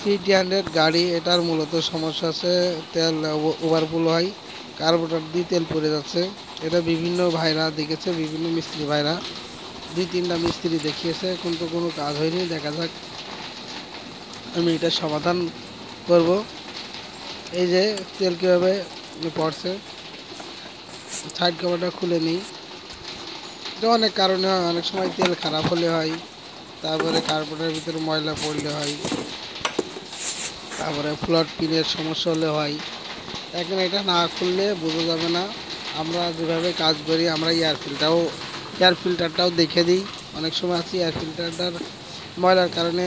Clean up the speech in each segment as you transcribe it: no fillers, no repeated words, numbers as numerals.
C300 গাড়ি, এটার মূলত সমস্যা আছে তেল ওভারফুল হয়, কার্বোরেটর দিয়ে তেল পড়ে যাচ্ছে। এটা বিভিন্ন ভাইরা দেখেছে, বিভিন্ন মিস্ত্রি ভাইরা 2-3টা মিস্ত্রি দেখিয়েছে, কিন্তু কোনো কাজ হয়নি। দেখা যাক আমি এটার সমাধান করব। এই যে তেল কীভাবে পড়ছে, সাইড কভারটা খুলে নিই। এটা অনেক কারণে হয়, অনেক সময় তেল খারাপ হলে হয়, তারপরে কার্বোরেটরের ভিতরে ময়লা পড়লে হয়, তারপরে ফ্লট পিনের সমস্যা হলে হয়। এখন এটা না খুললে বোঝা যাবে না। আমরা যেভাবে কাজ করি, আমরা এয়ার ফিল্টারটাও দেখে দিই। অনেক সময় আছে এয়ার ফিল্টারটার ময়লার কারণে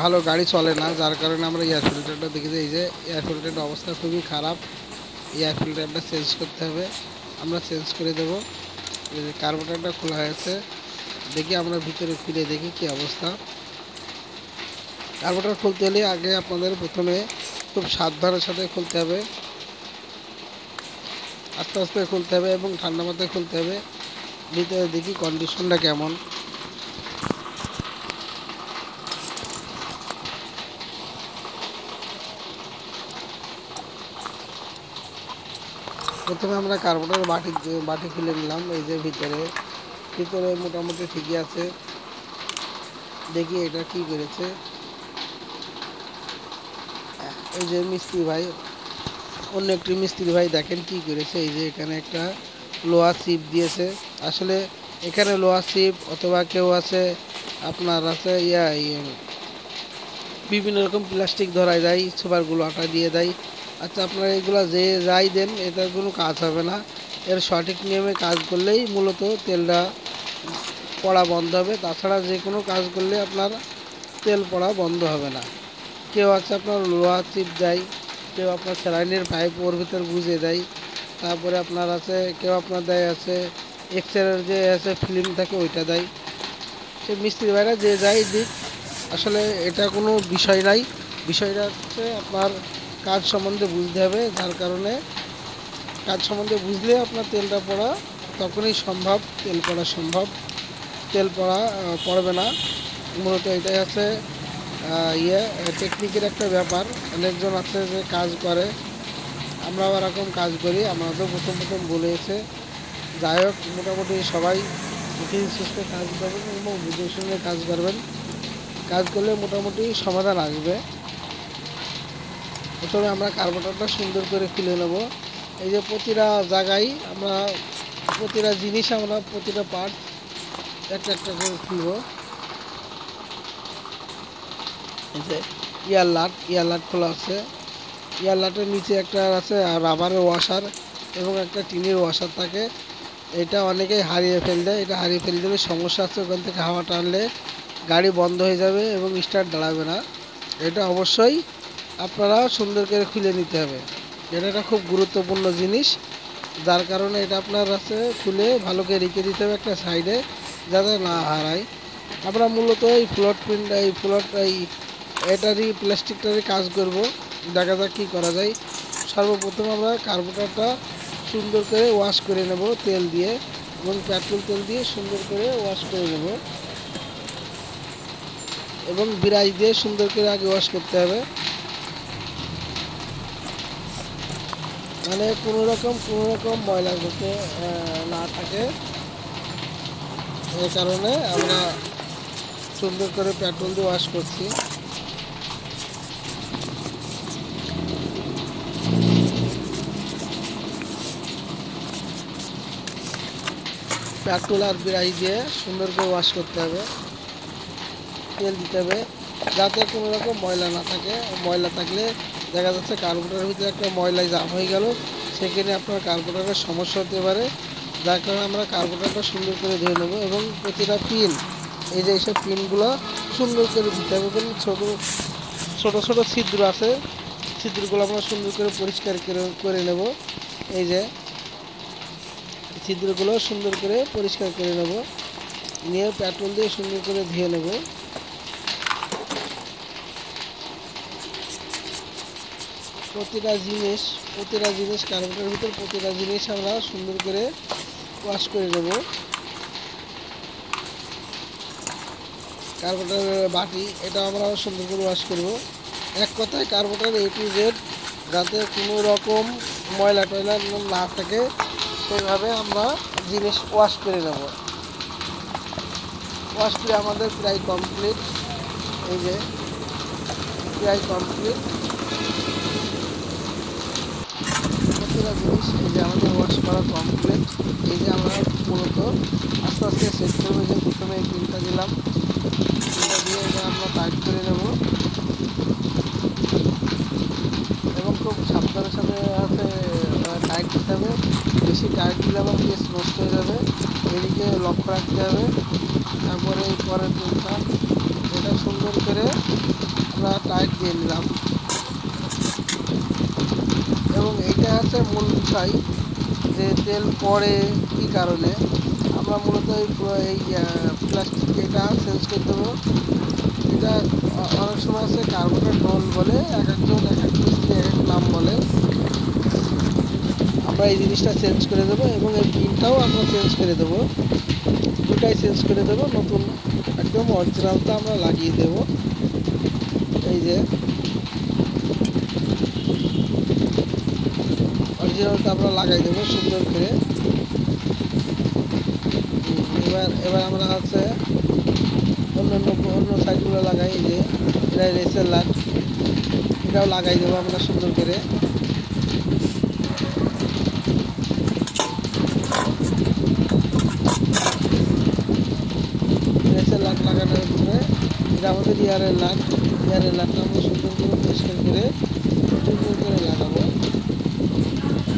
ভালো গাড়ি চলে না, যার কারণে আমরা এয়ার ফিল্টারটা দেখে দিই। এই যে এয়ার ফিল্টারটার অবস্থা খুবই খারাপ, এয়ার ফিল্টারটা চেঞ্জ করতে হবে, আমরা চেঞ্জ করে দেবো। এই যে কার্বোরেটরটা খোলা হয়েছে, দেখি আমরা ভিতরে খুলে দেখি কি অবস্থা। কার্বোরেটর খুলতে হলে আগে আপনাদের প্রথমে খুব সাবধানের সাথে খুলতে হবে, আস্তে আস্তে খুলতে হবে এবং ঠান্ডা মাথায় খুলতে হবে। ভিতরে দেখি কন্ডিশনটা কেমন। প্রথমে আমরা কার্বোরেটর বাটি খুলে নিলাম। এই যে ভিতরে ভিতরে মোটামুটি ঠিকই আছে। দেখি এটা কি করেছে। এই যে মিস্ত্রি ভাই, অন্য একটি মিস্ত্রি ভাই দেখেন কি করেছে। এই যে এখানে একটা লোহা চিপ দিয়েছে। আসলে এখানে লোহা চিপ অথবা কেউ আছে আপনার আছে বিভিন্ন রকম প্লাস্টিক ধরায় দেয়, সুপারগুলো আটা দিয়ে দেয়। আচ্ছা, আপনারা এগুলো যে যাই দেন, এটার কোনো কাজ হবে না। এর সঠিক নিয়মে কাজ করলেই মূলত তেলটা পড়া বন্ধ হবে। তাছাড়া যে কোনো কাজ করলে আপনার তেল পড়া বন্ধ হবে না। কেউ আছে আপনার লোহা চিপ দেয়, কেউ আপনার স্যালাইনের পাইপ ওর ভিতর গুঁজে দেয়, তারপরে আপনার আছে কেউ আপনার দেয় আছে এক্সরের যে আছে ফিল্ম থাকে ওইটা দেয়। সে মিস্ত্রি ভাইরা যে যাই দিক, আসলে এটা কোনো বিষয় নাই। বিষয়টা হচ্ছে আপনার কাজ সম্বন্ধে বুঝতে হবে, যার কারণে কাজ সম্বন্ধে বুঝলে আপনার তেলটা পড়া তখনই সম্ভব, তেল পড়া সম্ভব। তেল পড়া পড়বে না। মূলত এটাই আছে টেকনিকের একটা ব্যাপার। অনেকজন আছে যে কাজ করে, আমরাও এরকম কাজ করি, আমাদের প্রথম প্রথম বলেছে। যাই হোক, মোটামুটি সবাই বুঝে সুস্থে কাজ করবেন এবং বুঝে শুনে কাজ করবেন। কাজ করলে মোটামুটি সমাধান আসবে। প্রথমে আমরা কার্বোরেটরটা সুন্দর করে খুলে নেব। এই যে প্রতিটা জায়গায় আমরা প্রতিটা জিনিস, আমরা প্রতিটা পার্ট একটা একটা করে খুলব। এই যে ইয়ার লাট খোলা আছে। ইয়ার লাটের নিচে একটা আছে রাবারের ওয়াশার এবং একটা টিনের ওয়াশার থাকে। এটা অনেকেই হারিয়ে ফেল দেয়। এটা হারিয়ে ফেল দিলে সমস্যা আছে, ওখান থেকে হাওয়া টানলে গাড়ি বন্ধ হয়ে যাবে এবং স্টার্ট দাঁড়াবে না। এটা অবশ্যই আপনারা সুন্দর করে খুলে নিতে হবে। এটা একটা খুব গুরুত্বপূর্ণ জিনিস, যার কারণে এটা আপনার কাছে খুলে ভালো করে রেখে দিতে হবে একটা সাইডে, যাতে না হারায়। আমরা মূলত এই এটারই প্লাস্টিকটারই কাজ করব। দেখা যাক কী করা যায়। সর্বপ্রথম আমরা কার্বোরেটরটা সুন্দর করে ওয়াশ করে নেব তেল দিয়ে এবং পেট্রোল তেল দিয়ে সুন্দর করে ওয়াশ করে নেব এবং ব্রাশ দিয়ে সুন্দর করে আগে ওয়াশ করতে হবে, মানে কোনো রকম ময়লা যাতে না থাকে। এই কারণে আমরা সুন্দর করে পেট্রোল দিয়ে ওয়াশ করছি। পেট্রোল আর ব্রাশ দিয়ে সুন্দর করে ওয়াশ করতে হবে, তেল দিতে হবে যাতে কোনো রকম ময়লা না থাকে। ময়লা থাকলে দেখা যাচ্ছে কার্বোরেটরের ভিতরে একটা ময়লায় জাম হয়ে গেল, সেখানে আপনার কার্বোরেটরের সমস্যা হতে পারে। যার কারণে আমরা কার্বোরেটরটা সুন্দর করে ধুয়ে নেব এবং প্রতিটা পিন, এই যে এইসব পিনগুলো সুন্দর করে দিতে হবে এবং ছোটো ছোটো ছোটো ছিদ্র আছে, ছিদ্রগুলো আমরা সুন্দর করে পরিষ্কার করে নেব। এই যে ছিদ্রগুলো সুন্দর করে পরিষ্কার করে নেব, নিয়ে পেট্রোল দিয়ে সুন্দর করে ধুয়ে নেব। প্রতিটা জিনিস কার্বোরেটরের ভিতর প্রতিটা জিনিস আমরা সুন্দর করে ওয়াশ করে নেব। কার্বোরেটরের বাটি, এটা আমরা সুন্দর করে ওয়াশ করব। এক কথায় কার্বোরেটর A to Z যাতে কোনো রকম ময়লা টয়লা না থাকে সেইভাবে আমরা জিনিস ওয়াশ করে নেব। ওয়াশ করে আমাদের প্রায় কমপ্লিট। এই যে প্রায় কমপ্লিট প্রতিটা জিনিস। এই যে আমাদের ওয়াশ করা কমপ্লিট। এই যে আমরা মূলত আস্তে আস্তে সেট করবো। যে প্রথমে এই পিনটা দিলাম, পিনটা দিয়ে এটা আমরা টাইট করে নেব এবং খুব সাবধানের সাথে টাইট দিতে হবে। বেশি টাইট দিলে আবার পেস্ট নষ্ট হয়ে যাবে, এদিকে লক্ষ্য রাখতে হবে। তারপরে এই পরের পিনটা এটা সুন্দর করে আমরা টাইট দিয়ে নিলাম। এবং এইটা হচ্ছে মূল বিষয় যে তেল পড়ে কী কারণে। আমরা মূলত এই প্লাস্টিক এটা চেঞ্জ করে দেবো। এটা অনেক সময় আছে কার্বোরেটর রোল বলে, এক একজন এক এক মিস্ত্রি এক এক নাম বলে। আমরা এই জিনিসটা চেঞ্জ করে দেবো এবং এই পিনটাও আমরা চেঞ্জ করে দেবো, দুটাই চেঞ্জ করে দেবো। নতুন একদম অরিজিনালটা আমরা লাগিয়ে দেব। এই যে অরিজিনালটা আমরা লাগাই দেবো সুন্দর করে। এবার আমরা হচ্ছে অন্য সাইডগুলো লাগাই। এই যে এটা রেসের লাট, এটাও লাগাই দেবো আমরা সুন্দর করে। রেসের লাট লাগানোর পরে এটা আমাদের ইয়ারের লাটটা আমরা সুন্দর করে পরিষ্কার করে সুন্দর করে লাগাবো।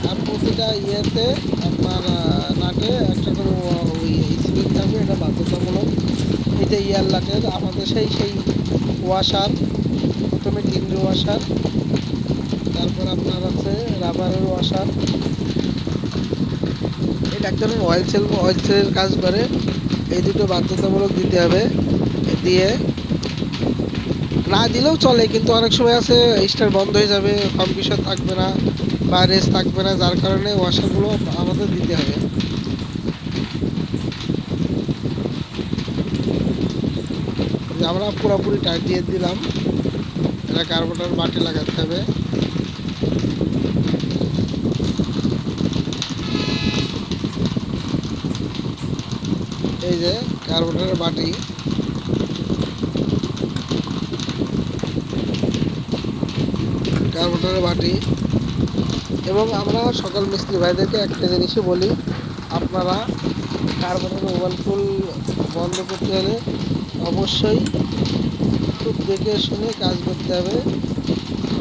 আর প্রতিটা ইয়েতে আপনার নাটে একটা করে ওই স্প্রিং থাকবে, এটা বাধ্যতামূলক। এটা ইয়ার লাটের আমাদের সেই ওয়াশার, প্রথমে টিনের ওয়াশার, তারপর আপনার আছে রাবারের ওয়াশার। এটা এক ধরনের অয়েল সেলের কাজ করে। এই দুটো বাধ্যতামূলক দিতে হবে। দিয়ে না দিলেও চলে, কিন্তু অনেক সময় আছে স্টার বন্ধ হয়ে যাবে, কম্পিউটার থাকবে না বা রেস থাকবে না, যার কারণে ওয়াশারগুলো আমাদের দিতে হবে। আমরা পুরোপুরি টাইট দিয়ে দিলাম। এটা কার্বোরেটর বাটি লাগাতে হবে। এই যে কার্বোরেটরের বাটি, এবং আমরা সকল মিস্ত্রি ভাইদেরকে একটা জিনিসই বলি, আপনারা কার্বোরেটর ওভারফুল বন্ধ করতে হলে অবশ্যই খুব দেখে শুনে কাজ করতে হবে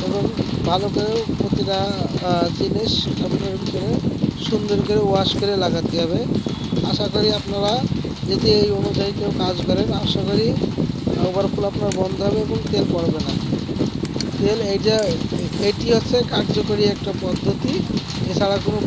এবং ভালো করে প্রতিটা জিনিস কার্বোরেটরের ভিতরে সুন্দর করে ওয়াশ করে লাগাতে হবে। আশা করি আপনারা যদি এই অনুযায়ী কেউ কাজ করেন, আশা করি ওভারফুল আপনার বন্ধ হবে এবং তেল পড়বে না। তেল এটি হচ্ছে কার্যকরী একটা পদ্ধতি, এছাড়া কোনো